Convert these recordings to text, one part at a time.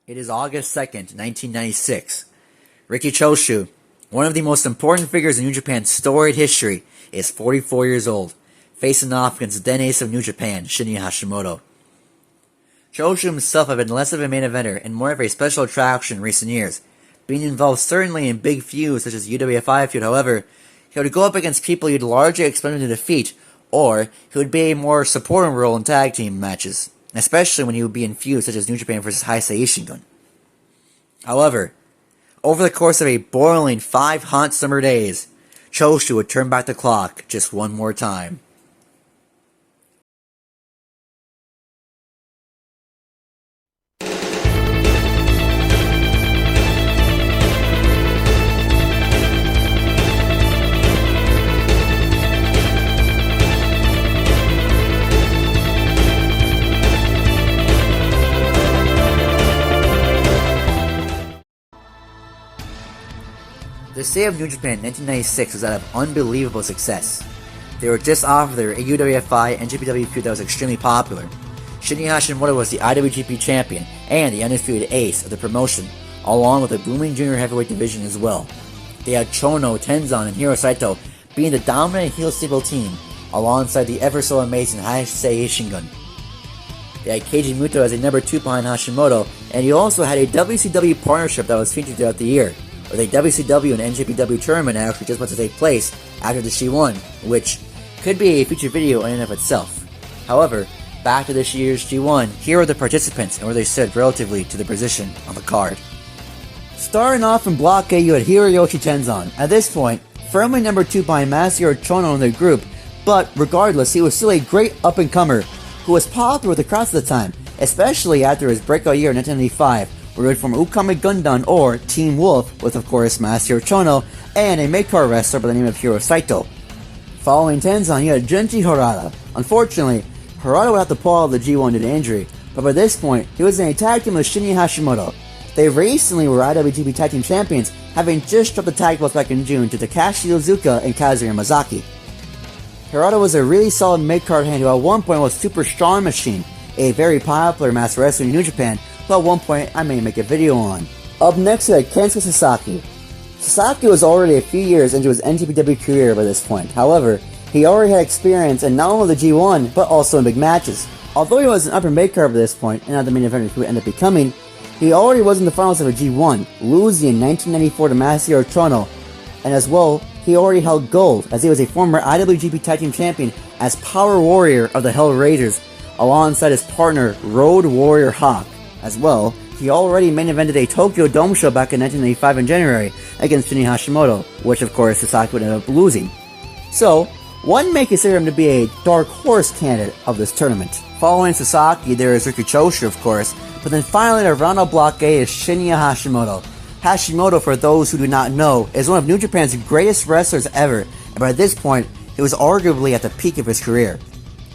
It is August 2nd, 1996. Riki Choshu, one of the most important figures in New Japan's storied history, is 44 years old, facing off against the then ace of New Japan, Shinya Hashimoto. Choshu himself had been less of a main eventer and more of a special attraction in recent years, being involved certainly in big feuds such as the UWFI feud. However, he would go up against people you'd largely expect him to defeat, or he would be a more supporting role in tag team matches, especially when he would be in feuds such as New Japan vs. Heisei Ishingun. However, over the course of a boiling 5 hot summer days, Choshu would turn back the clock just one more time. The state of New Japan in 1996 was that of unbelievable success. They were just off of their UWFI and GPW feud that was extremely popular. Shinya Hashimoto was the IWGP champion and the undisputed ace of the promotion, along with a booming junior heavyweight division as well. They had Chono, Tenzan, and Hiro Saito being the dominant heel stable team, alongside the ever so amazing Heisei Ishingun. They had Keiji Muto as a number 2 behind Hashimoto, and he also had a WCW partnership that was featured throughout the year, with a WCW and NJPW tournament actually just about to take place after the G1, which could be a feature video in and of itself. However, back to this year's G1, here are the participants and where they stood relatively to the position on the card. Starting off in Block A, you had Hiroyoshi Tenzan. At this point, firmly number 2 behind Masahiro Chono in their group, but regardless, he was still a great up-and-comer who was popular with the crowds at the time, especially after his breakout year in 1995, where he would form Ukami Gundam or Team Wolf with, of course, Masahiro Chono and a mid-card wrestler by the name of Hiro Saito. Following Tenzan, you had Junji Harada. Unfortunately, Harada would have to pull out of the G1 due to injury, but by this point, he was in a tag team with Shinya Hashimoto. They recently were IWGP Tag Team Champions, having just dropped the tag belts back in June to Takashi Iizuka and Kazuya Yamazaki. Harada was a really solid mid-card hand who at one point was Super Strong Machine, a very popular mass wrestler in New Japan, who at one point I may make a video on. Up next we had Kensuke Sasaki. Sasaki was already a few years into his NJPW career by this point. However, he already had experience in not only the G1, but also in big matches. Although he was an upper mid-card by this point, and not the main eventer he would end up becoming, he already was in the finals of a G1, losing in 1994 to Masahiro Chono, and as well, he already held gold, as he was a former IWGP Tag Team Champion as Power Warrior of the Hell Raiders, alongside his partner Road Warrior Hawk. As well, he already main evented a Tokyo Dome show back in 1995 in January against Shinya Hashimoto, which of course Sasaki would end up losing. So, one may consider him to be a dark horse candidate of this tournament. Following Sasaki, there is Riki Choshu, of course, but then finally to round out Block A is Shinya Hashimoto. Hashimoto, for those who do not know, is one of New Japan's greatest wrestlers ever, and by this point, he was arguably at the peak of his career.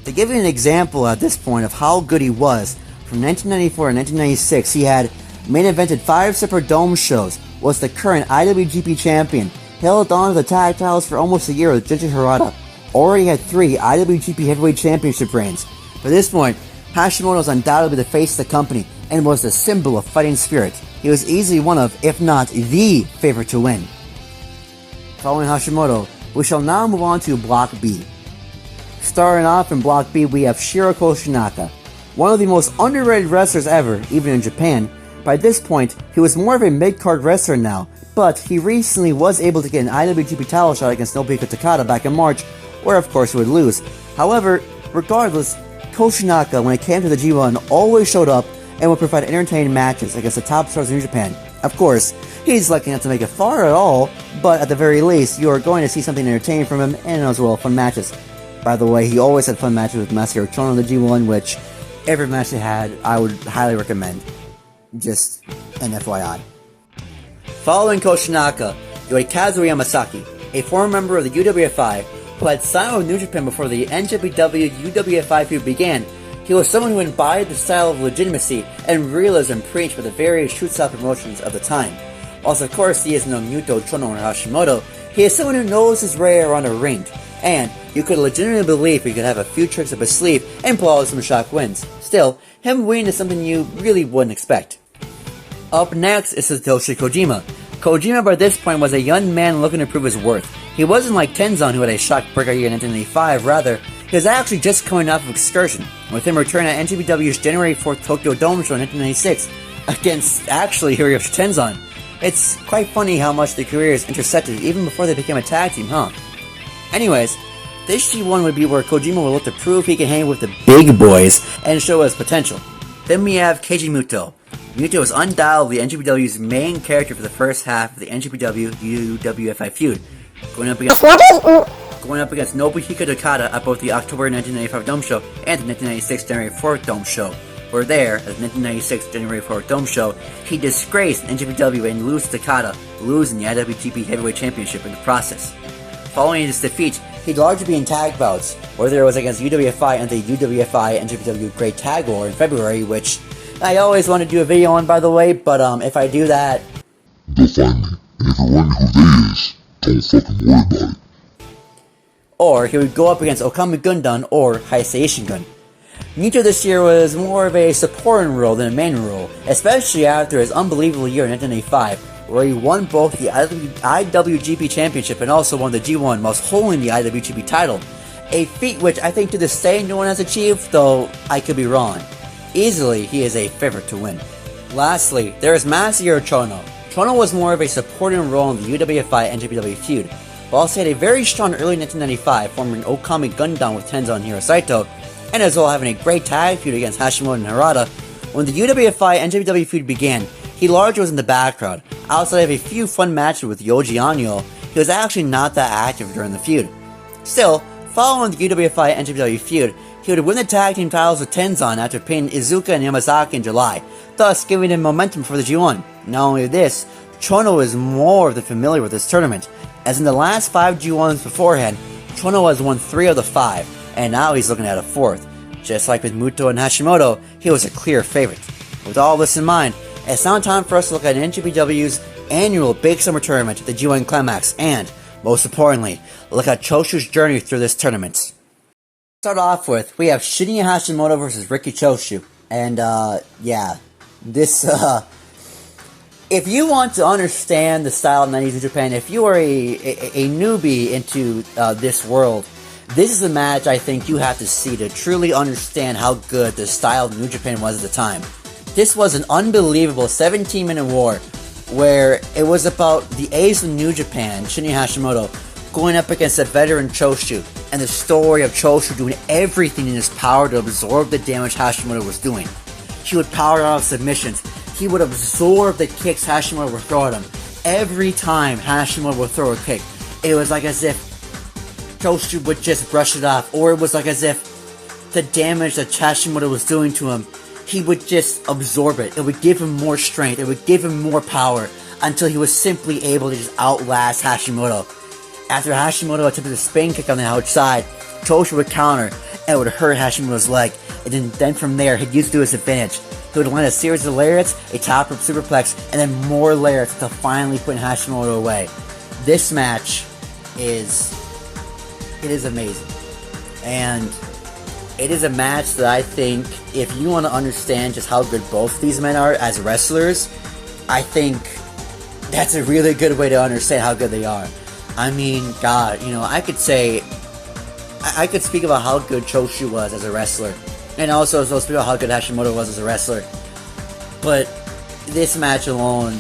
To give you an example at this point of how good he was, from 1994 to 1996, he had main evented 5 separate dome shows, was the current IWGP champion, held on to the tag titles for almost a year with Junji Harada, already had 3 IWGP Heavyweight Championship reigns. By this point, Hashimoto was undoubtedly the face of the company and was the symbol of fighting spirit. He was easily one of, if not the favorite to win. Following Hashimoto, we shall now move on to Block B. Starting off in Block B, we have Shiro Koshinaka, one of the most underrated wrestlers ever, even in Japan. By this point, he was more of a mid-card wrestler now, but he recently was able to get an IWGP title shot against Nobuhiko Takada back in March, where of course he would lose. However, regardless, Koshinaka, when it came to the G1, always showed up and would provide entertaining matches against the top stars in New Japan. Of course, he's lucky not to make it far at all, but at the very least, you are going to see something entertaining from him and as well fun matches. By the way, he always had fun matches with Masahiro Chono in the G1, which every match they had, I would highly recommend. Just an FYI. Following Koshinaka, you had Kazuya Yamazaki, a former member of the UWFI who had signed with New Japan before the NJPW UWFI feud began. He was someone who embodied the style of legitimacy and realism preached by the various shoot-style promotions of the time. Whilst of course he is no Muto, Chono, or Hashimoto, he is someone who knows his way around a ring, and you could legitimately believe he could have a few tricks up his sleeve and pull out some shock wins. Still, him winning is something you really wouldn't expect. Up next is Satoshi Kojima. Kojima by this point was a young man looking to prove his worth. He wasn't like Tenzan, who had a shock breakout year in 1985, rather, he was actually just coming off of Excursion, with him returning at NJPW's January 4th Tokyo Dome show in 1996, against actually Hiroshi Tenzan. It's quite funny how much the careers intersected even before they became a tag team, huh? Anyways, this G1 would be where Kojima would look to prove he can hang with the big boys and show his potential. Then we have Keiji Muto. Muto is undoubtedly NJPW's main character for the first half of the NJPW-UWFI feud, going up against Nobuhiko Takada at both the October 1995 Dome Show and the 1996 January 4th Dome Show, where there, at the 1996 January 4th Dome Show, he disgraced NJPW and lost to Takada, losing the IWGP Heavyweight Championship in the process. Following his defeat, he'd largely be in tag bouts, whether it was against UWFI and the UWFI NJPW Great Tag War in February, which I always want to do a video on, by the way, but if I do that, they'll find me, and if you're wondering who they is, don't fucking worry about it. Or he would go up against Okami Gundam or Heisei Shingun. Muto this year was more of a supporting role than a main role, especially after his unbelievable year in 1985, where he won both the IWGP Championship and also won the G1 whilst holding the IWGP title, a feat which I think to this day no one has achieved, though I could be wrong. Easily, he is a favorite to win. Lastly, there is Masahiro Chono. Chono was more of a supporting role in the UWFI NJPW feud, but also had a very strong early 1995 forming Okami Gundam with Tenzan and Hiro Saito, and as well having a great tag feud against Hashimoto and Harada. When the UWFI NJPW feud began, he largely was in the background. Outside of a few fun matches with Yoji Anyo, he was actually not that active during the feud. Still, following the UWFI NJPW feud, he would win the tag team titles with Tenzan after pinning Iizuka and Yamazaki in July, thus giving him momentum for the G1. Not only this, Chono is more than familiar with this tournament, as in the last 5 G1s beforehand, Chono has won 3 of the 5, and now he's looking at a 4th. Just like with Muto and Hashimoto, he was a clear favorite. With all this in mind, it's now time for us to look at NJPW's annual Big Summer Tournament, the G1 Climax, and, most importantly, look at Choshu's journey through this tournament. Start off with, we have Shinya Hashimoto versus Riki Choshu, and yeah, this if you want to understand the style of 90s New Japan, if you are a newbie into this world, this is a match I think you have to see to truly understand how good the style of New Japan was at the time. This was an unbelievable 17-minute war where it was about the ace of New Japan, Shinya Hashimoto, going up against a veteran Choshu, and the story of Choshu doing everything in his power to absorb the damage Hashimoto was doing. He would power out of submissions. He would absorb the kicks Hashimoto would throw at him. Every time Hashimoto would throw a kick, it was like as if Choshu would just brush it off, or it was like as if the damage that Hashimoto was doing to him, he would just absorb it. It would give him more strength. It would give him more power until he was simply able to just outlast Hashimoto. After Hashimoto attempted a spin kick on the outside, Choshu would counter and would hurt Hashimoto's leg, and then from there, he'd use it to his advantage. He would land a series of lariats, a top rope superplex, and then more lariats until finally putting Hashimoto away. This match is amazing. And it is a match that I think, if you want to understand just how good both these men are as wrestlers, I think that's a really good way to understand how good they are. I mean, God, I could speak about how good Choshu was as a wrestler, and also speak about how good Hashimoto was as a wrestler. But this match alone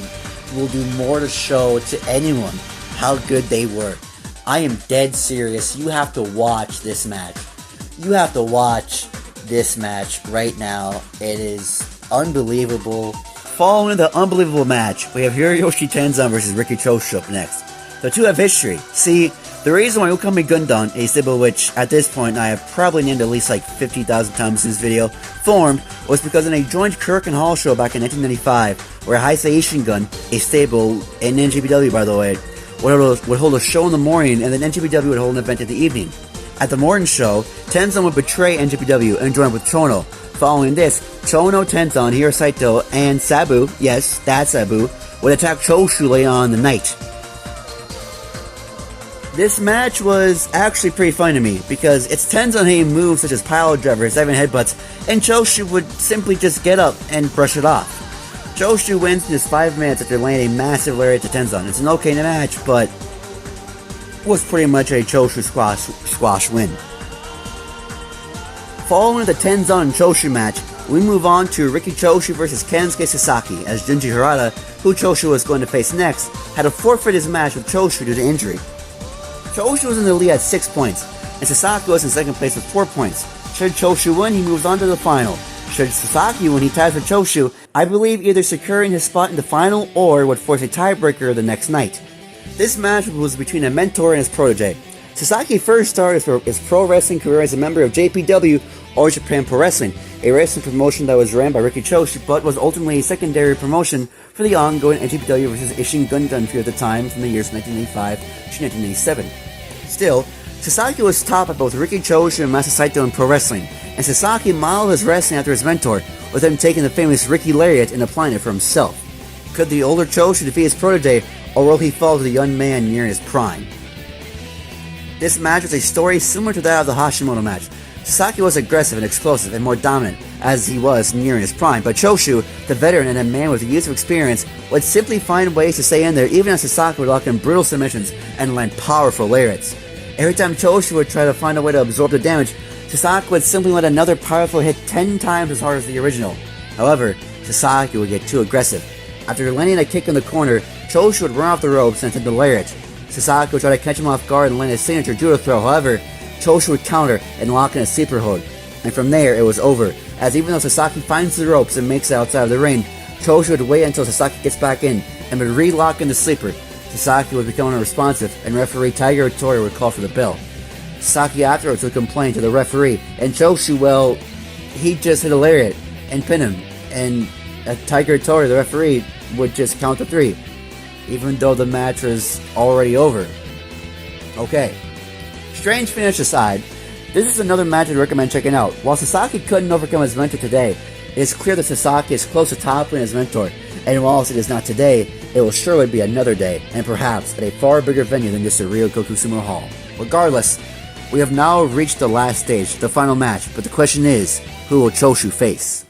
will do more to show to anyone how good they were. I am dead serious. You have to watch this match. You have to watch this match right now. It is unbelievable. Following the unbelievable match, we have Hiroshi Tenzan versus Riki Choshu up next. The two have history. See, the reason why Okami Gundam, a stable which, at this point, I have probably named at least like 50,000 times in this video, formed, was because in a joint Kirk and Hall show back in 1995, where Heisei Shingun, a stable in NJPW by the way, would hold a show in the morning, and then NJPW would hold an event in the evening. At the morning show, Tenzan would betray NJPW and join with Chono. Following this, Chono, Tenzan, Hiro Saito, and Sabu, yes, that's Sabu, would attack Choshu later on in the night. This match was actually pretty fun to me, because it's Tenzan hitting moves such as pile driver, 7 headbutts, and Choshu would simply just get up and brush it off. Choshu wins in just 5 minutes after landing a massive lariat to Tenzan. It's an okay match, but was pretty much a Choshu squash win. Following the Tenzan and Choshu match, we move on to Riki Choshu versus Kensuke Sasaki, as Junji Harada, who Choshu was going to face next, had to forfeit his match with Choshu due to injury. Choshu was in the lead at 6 points, and Sasaki was in second place with 4 points. Should Choshu win, he moves on to the final. Should Sasaki win, he ties with Choshu, I believe either securing his spot in the final or would force a tiebreaker the next night. This match was between a mentor and his protege. Sasaki first started his pro wrestling career as a member of JPW, or Japan Pro Wrestling, a wrestling promotion that was ran by Riki Choshu, but was ultimately a secondary promotion for the ongoing NJPW vs. Ishin Gundam feud at the time from the years 1985 to 1987. Still, Sasaki was taught by both Riki Choshu and Masa Saito in pro wrestling, and Sasaki modeled his wrestling after his mentor, with him taking the famous Riki Lariat and applying it for himself. Could the older Choshu defeat his protege, or will he fall to the young man near his prime? This match was a story similar to that of the Hashimoto match. Sasaki was aggressive and explosive and more dominant, as he was nearing his prime, but Choshu, the veteran and a man with years of experience, would simply find ways to stay in there even as Sasaki would lock in brutal submissions and land powerful lariats. Every time Choshu would try to find a way to absorb the damage, Sasaki would simply let another powerful hit 10 times as hard as the original. However, Sasaki would get too aggressive. After landing a kick in the corner, Choshu would run off the ropes and attempt the lariat. Sasaki would try to catch him off guard and land his signature judo throw. However, Choshu would counter and lock in a sleeper hold, and from there it was over, as even though Sasaki finds the ropes and makes it outside of the ring, Choshu would wait until Sasaki gets back in and would re-lock in the sleeper. Sasaki would become unresponsive, and referee Tiger Hattori would call for the bell. Sasaki afterwards would complain to the referee, and Choshu, well, he just hit a lariat and pin him, and Tiger Hattori, the referee, would just count to 3, even though the match was already over. Okay. Strange finish aside, this is another match I'd recommend checking out. While Sasaki couldn't overcome his mentor today, it is clear that Sasaki is close to toppling his mentor, and whilst it is not today, it will surely be another day, and perhaps at a far bigger venue than just the Ryogoku Sumo Hall. Regardless, we have now reached the last stage, the final match, but the question is, who will Choshu face?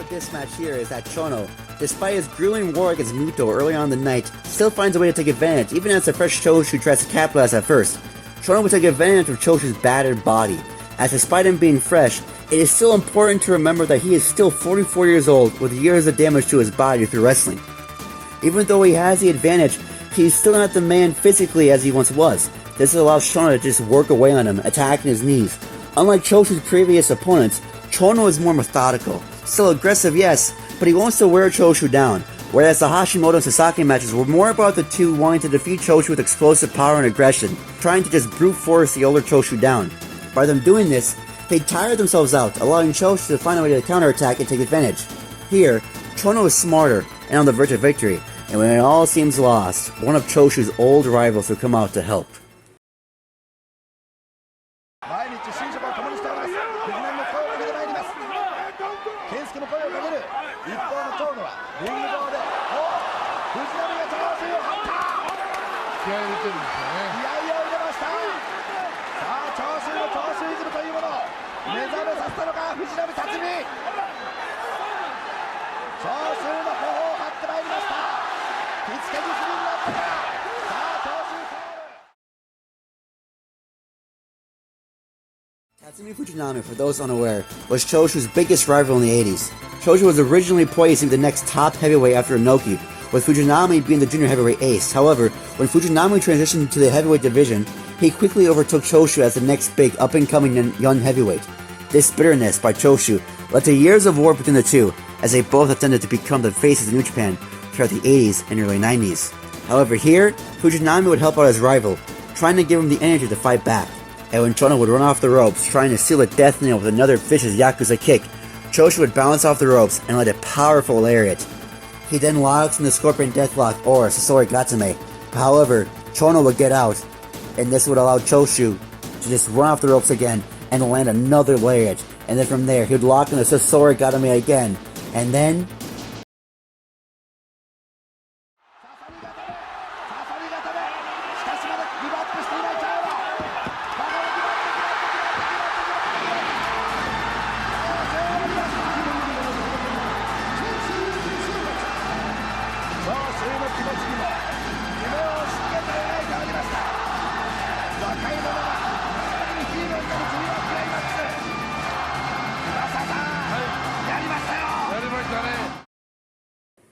This match here is that Chono, despite his grueling war against Muto early on in the night, still finds a way to take advantage, even as the fresh Choshu tries to capitalize at first. Chono would take advantage of Choshu's battered body, as despite him being fresh, it is still important to remember that he is still 44 years old with years of damage to his body through wrestling. Even though he has the advantage, he's still not the man physically as he once was. This allows Chono to just work away on him, attacking his knees. Unlike Choshu's previous opponents, Chono is more methodical. Still aggressive, yes, but he wants to wear Choshu down, whereas the Hashimoto and Sasaki matches were more about the two wanting to defeat Choshu with explosive power and aggression, trying to just brute force the older Choshu down. By them doing this, they tire themselves out, allowing Choshu to find a way to counterattack and take advantage. Here, Chono is smarter and on the verge of victory, and when it all seems lost, one of Choshu's old rivals will come out to help. Tatsumi Fujinami, for those unaware, was Choshu's biggest rival in the 80s. Choshu was originally poised to be the next top heavyweight after Inoki, with Fujinami being the junior heavyweight ace. However, when Fujinami transitioned to the heavyweight division, he quickly overtook Choshu as the next big up-and-coming young heavyweight. This bitterness by Choshu led to years of war between the two, as they both attempted to become the faces of New Japan throughout the 80s and early 90s. However, here, Fujinami would help out his rival, trying to give him the energy to fight back. And when Chono would run off the ropes, trying to seal a death nail with another vicious Yakuza kick, Choshu would bounce off the ropes and land a powerful lariat. He then locks in the Scorpion Deathlock or Sasori Gatame. However, Chono would get out, and this would allow Choshu to just run off the ropes again and land another lariat. And then from there, he would lock in the Sasori Gatame again, and then...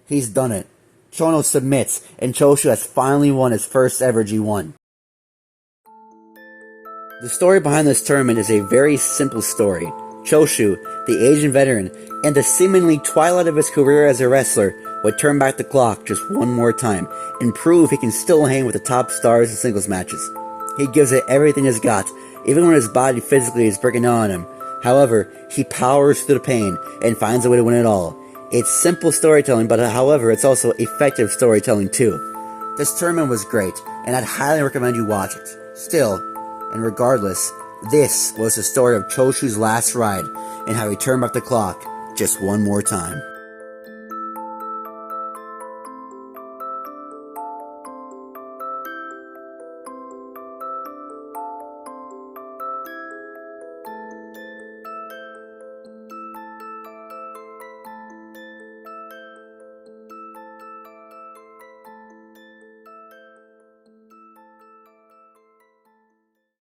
He's done it. Chono submits, and Choshu has finally won his first ever G1. The story behind this tournament is a very simple story. Choshu, the Asian veteran, and the seemingly twilight of his career as a wrestler, would turn back the clock just one more time, and prove he can still hang with the top stars in singles matches. He gives it everything he's got, even when his body physically is breaking down on him. However, he powers through the pain, and finds a way to win it all. It's simple storytelling, but however, it's also effective storytelling too. This tournament was great, and I'd highly recommend you watch it. Still, and regardless, this was the story of Choshu's last ride, and how he turned back the clock just one more time.